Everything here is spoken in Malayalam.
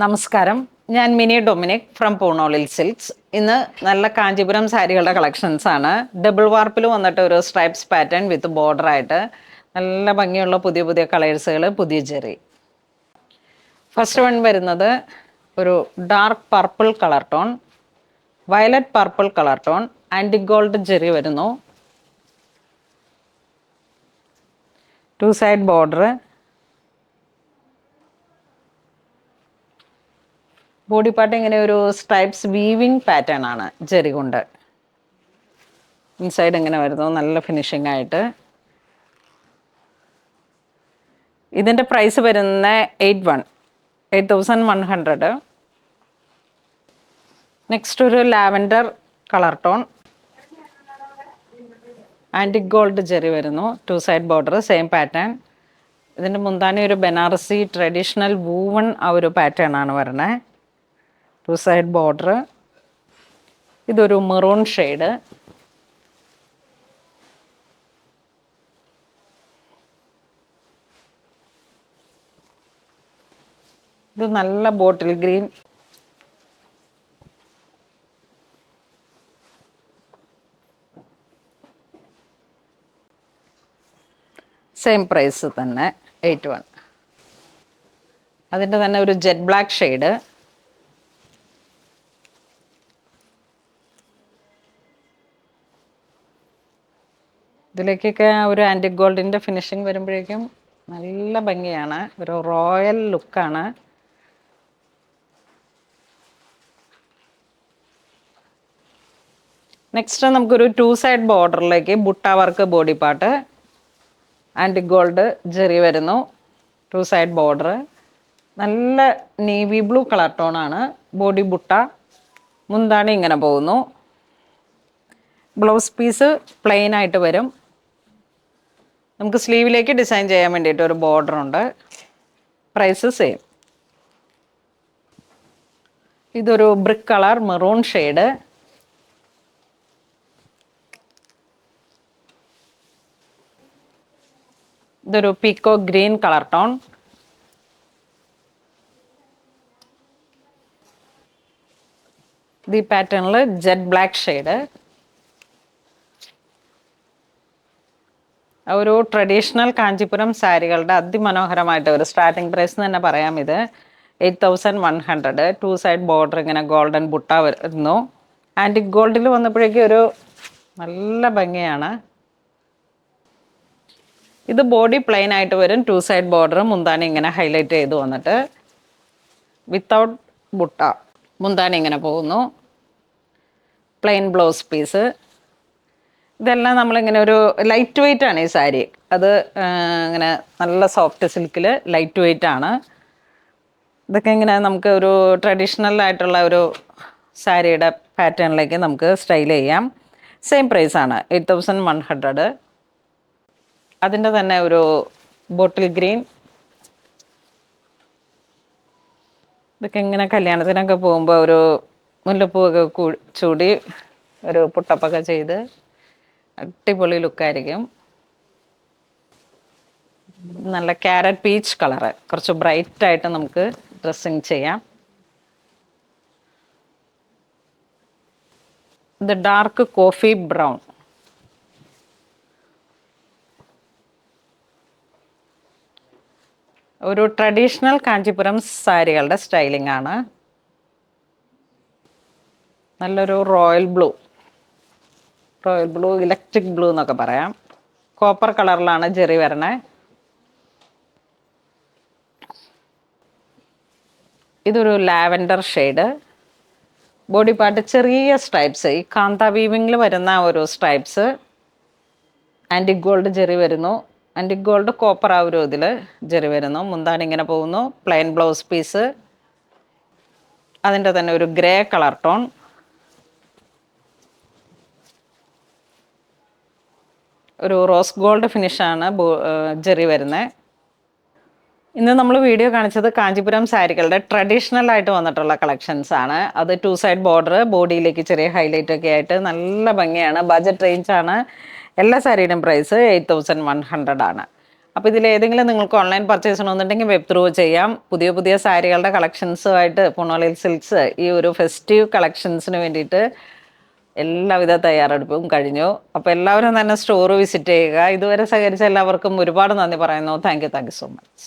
നമസ്കാരം, ഞാൻ മിനി ഡൊമിനിക് ഫ്രം പൂണോളിൽ സിൽക്സ്. ഇന്ന് നല്ല കാഞ്ചീപുരം സാരികളുടെ കളക്ഷൻസ് ആണ്. ഡബിൾ വാർപ്പിൽ വന്നിട്ട് ഒരു സ്ട്രൈപ്സ് പാറ്റേൺ വിത്ത് ബോർഡർ ആയിട്ട് നല്ല ഭംഗിയുള്ള പുതിയ പുതിയ കളേഴ്സുകൾ, പുതിയ ജെറി. ഫസ്റ്റ് വൺ വരുന്നത് ഒരു dark purple colour tone, violet purple colour tone, antique gold Jerry വരുന്നു. 2 സൈഡ് ബോർഡർ, ബോഡി പാർട്ട് ഇങ്ങനെ ഒരു സ്ട്രൈപ്സ് വീവിങ് പാറ്റേൺ ആണ് ജെറി കൊണ്ട്. ഇൻസൈഡ് ഇങ്ങനെ വരുന്നു, നല്ല ഫിനിഷിംഗ് ആയിട്ട്. ഇതിൻ്റെ പ്രൈസ് വരുന്ന 8,100. നെക്സ്റ്റ് ഒരു lavender colour tone, antique gold Jerry വരുന്നു. 2 സൈഡ് ബോർഡർ, സെയിം പാറ്റേൺ. ഇതിൻ്റെ മുന്താണി ഒരു ബനാറസി ട്രഡീഷണൽ വൂവൺ ആ ഒരു പാറ്റേൺ ആണ് വരണേ. 2 സൈഡ് ബോർഡർ. ഇതൊരു മെറൂൺ ഷെയ്ഡ്. ഇത് നല്ല ബോട്ടിൽ ഗ്രീൻ. സെയിം പ്രൈസ് തന്നെ 81. അതിൻ്റെ തന്നെ ഒരു ജെറ്റ് ബ്ലാക്ക് ഷെയ്ഡ്. ഇതിലേക്കൊക്കെ ഒരു ആൻറ്റിക് ഗോൾഡിൻ്റെ ഫിനിഷിങ് വരുമ്പോഴേക്കും നല്ല ഭംഗിയാണ്, ഒരു റോയൽ ലുക്കാണ്. നെക്സ്റ്റ് നമുക്കൊരു 2 സൈഡ് ബോർഡറിലേക്ക് butta work body part, antique gold Jerry വരുന്നു. 2 സൈഡ് ബോർഡർ, നല്ല നേവി ബ്ലൂ കളർ ടോണാണ്. ബോഡി ബുട്ട, മുന്താണി ഇങ്ങനെ പോകുന്നു. ബ്ലൗസ് പീസ് പ്ലെയിൻ ആയിട്ട് വരും. നമുക്ക് സ്ലീവിലേക്ക് ഡിസൈൻ ചെയ്യാൻ വേണ്ടിയിട്ട് ഒരു ബോർഡർ ഉണ്ട്. Price same. ഇതൊരു ബ്രിക്ക് കളർ മെറൂൺ ഷെയ്ഡ്. ഇതൊരു പീക്കോ ഗ്രീൻ കളർ ടോൺ. ഈ പാറ്റേണിൽ ജെറ്റ് ബ്ലാക്ക് ഷെയ്ഡ്. ഒരു ട്രഡീഷണൽ കാഞ്ചീപുരം സാരികളുടെ അതിമനോഹരമായിട്ട് ഒരു സ്റ്റാർട്ടിംഗ് പ്രൈസ് എന്ന് തന്നെ പറയാം. ഇത് 8,100. 2 സൈഡ് ബോർഡർ ഇങ്ങനെ ഗോൾഡൻ ബുട്ട വരുന്നു. ആൻറ്റിക് ഗോൾഡിൽ വന്നപ്പോഴേക്കും ഒരു നല്ല ഭംഗിയാണ്. ഇത് ബോഡി പ്ലെയിൻ ആയിട്ട് വരും. 2 സൈഡ് ബോർഡർ, മുന്താണി ഇങ്ങനെ ഹൈലൈറ്റ് ചെയ്ത് വന്നിട്ട് വിത്തൗട്ട് ബുട്ട. മുന്താണി ഇങ്ങനെ പോകുന്നു. Plain blouse piece. ഇതെല്ലാം നമ്മളിങ്ങനെ ഒരു ലൈറ്റ് വെയ്റ്റ് ആണ് ഈ സാരി. അത് ഇങ്ങനെ നല്ല സോഫ്റ്റ് സിൽക്കിൽ ലൈറ്റ് വെയ്റ്റ് ആണ്. ഇതൊക്കെ ഇങ്ങനെ നമുക്ക് ഒരു ട്രഡീഷണൽ ആയിട്ടുള്ള ഒരു സാരിയുടെ പാറ്റേണിലേക്ക് നമുക്ക് സ്റ്റൈൽ ചെയ്യാം. സെയിം പ്രൈസാണ് 8,100. അതിൻ്റെ തന്നെ ഒരു ബോട്ടിൽ ഗ്രീൻ. ഇതൊക്കെ ഇങ്ങനെ കല്യാണത്തിനൊക്കെ പോകുമ്പോൾ ഒരു മുല്ലപ്പൂവൊക്കെ ചൂടി ഒരു പുട്ടപ്പൊക്കെ ചെയ്ത് അടിപൊളി ലുക്കായിരിക്കും. നല്ല ക്യാരറ്റ് പീച്ച് കളറ്, കുറച്ച് ബ്രൈറ്റ് ആയിട്ട് നമുക്ക് ഡ്രസ്സിങ് ചെയ്യാം. ഇത് ഡാർക്ക് കോഫി ബ്രൗൺ. ഒരു ട്രഡീഷണൽ കാഞ്ചീപുരം സാരികളുടെ സ്റ്റൈലിംഗ് ആണ്. നല്ലൊരു റോയൽ ബ്ലൂ, ഇലക്ട്രിക് ബ്ലൂ എന്നൊക്കെ പറയാം. കോപ്പർ കളറിലാണ് ജെറി വരണേ. ഇതൊരു ലാവൻഡർ ഷെയ്ഡ്. ബോഡി പാർട്ട് ചെറിയ സ്ട്രൈപ്സ്, ഈ കാന്ത വീവിങ്ങിൽ വരുന്ന ഒരു സ്ട്രൈപ്സ്. ആൻറ്റിക് ഗോൾഡ് ജെറി വരുന്നു. ആൻറ്റിക് ഗോൾഡ് കോപ്പർ ആ ഒരു ഇതിൽ ജെറി വരുന്നു. മുന്താണി ഇങ്ങനെ പോകുന്നു. Plain blouse piece. അതിൻ്റെ തന്നെ ഒരു ഗ്രേ കളർ ടോൺ. ഒരു റോസ് ഗോൾഡ് ഫിനിഷാണ് ജെറി വരുന്നത്. ഇന്ന് നമ്മൾ വീഡിയോ കാണിച്ചത് കാഞ്ചീപുരം സാരികളുടെ ട്രഡീഷണൽ ആയിട്ട് വന്നിട്ടുള്ള കളക്ഷൻസ് ആണ്. അത് 2 സൈഡ് ബോർഡർ, ബോഡിയിലേക്ക് ചെറിയ ഹൈലൈറ്റ് ഒക്കെ ആയിട്ട് നല്ല ഭംഗിയാണ്. ബഡ്ജറ്റ് റേഞ്ച് ആണ്. എല്ലാ സാരിയുടെയും പ്രൈസ് 8,100 ആണ്. അപ്പോൾ ഇതിൽ ഏതെങ്കിലും നിങ്ങൾക്ക് ഓൺലൈൻ പർച്ചേസ് ചെയ്യണമെന്നുണ്ടെങ്കിൽ വെബ് ത്രൂ ചെയ്യാം. പുതിയ പുതിയ സാരികളുടെ കളക്ഷൻസുമായിട്ട് പൂണോളിൽ സിൽക്സ് ഈ ഒരു ഫെസ്റ്റീവ് കളക്ഷൻസിന് വേണ്ടിയിട്ട് എല്ലാവിധ തയ്യാറെടുപ്പും കഴിഞ്ഞു. അപ്പോൾ എല്ലാവരും തന്നെ സ്റ്റോർ വിസിറ്റ് ചെയ്യുക. ഇതുവരെ സഹകരിച്ച എല്ലാവർക്കും ഒരുപാട് നന്ദി പറയുന്നു. Thank you so much.